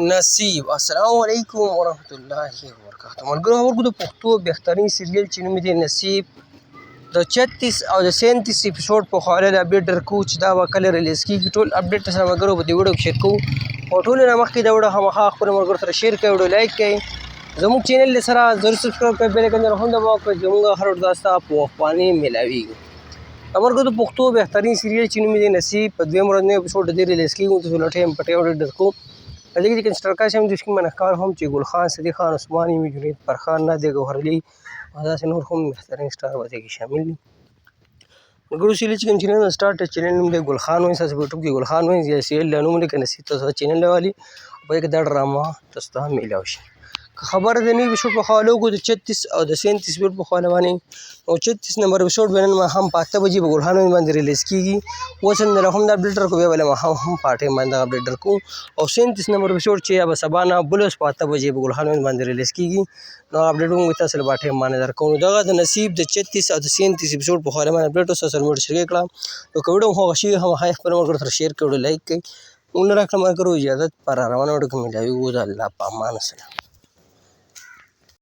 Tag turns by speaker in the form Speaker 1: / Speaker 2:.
Speaker 1: نصیب. السلام علیکم ورحمت الله وبرکاته. ملګرو د پښتو بهترین سیریل چې نوم دی نصیب د 36 او د 37 اپیسوډ په خواله د اپډیټ درکو چې دا به کله ریلیز کېږي. ټول اپډیټ سره ملګرو په دې ویډیو کې شیر کوو او ټولو نه مخکې دا ویډیو خامخا خپلو ملګرو سره شیر کړئ، ویډیو لایک کړئ، زموږ چینل سره ضرور سبسکرایب کړئ، بیل آیکن هم دباو کړئ، زموږ هر ویډیو تاسو ته په وخت باندې میلاویږي. ملګرو د پښتو بهترین سیریل چې نوم دی نصیب په دویم ورځنی اپیسوډ د دې ریلیز کېږي. تاسو له ټایم په ټایم اپډیټ درکو. په دې کې د کنسټرکشن هم د شکیم منحکار هم چې ګل خان، صدیق خان، عثمان یمي، جنید فرخان، نادیه ګوهرعلي او داسې نور هم بهترین سټار په دې کې شامل دي. ملګرو سیریل چې کوم چینل سټارټ چینل نوم دی ګل خان وایي، تاسو په یوټیوب کې ګل خان وایي یا سیریل له نوم لیکه نصیب تاسو چینل والی په دې کې دا ډرامه تاسو ته میلاو شي. که خبره د نوي اپیسوډ په خواله وکړو د 36 او د 37 اپیسوډ په خواله باندې، او 36 نمبر اپیسوډ به نن ماښام په 8 بجې په ګل خان باندې ریلیز کېږي. اوس هم د هم دا اپډیټ درکو، بیا بله ماښام هم په 8 باندې دغه اپډیټ درکو. او 37 نمبر اپیسوډ چې یا به سبا نه بل ورځ په 8 بجې په ګل خان باندې ریلیز کېږي، نو اپډیټ هم تاسو له 8 باندې درکو. نو دغه د نصیب د 36 او د 37 اپیسوډ په خواله باندې اپډیټ اوس سره موږ شریک کړم. نو که ویډیو مو خوښ شي هم خپل ملګرو سره شیر کړئ، لایک کړئ. ونه راکړه ملګرو اجازه پر روانه ویډیو کې میلاویږو. د الله په امان. السلام.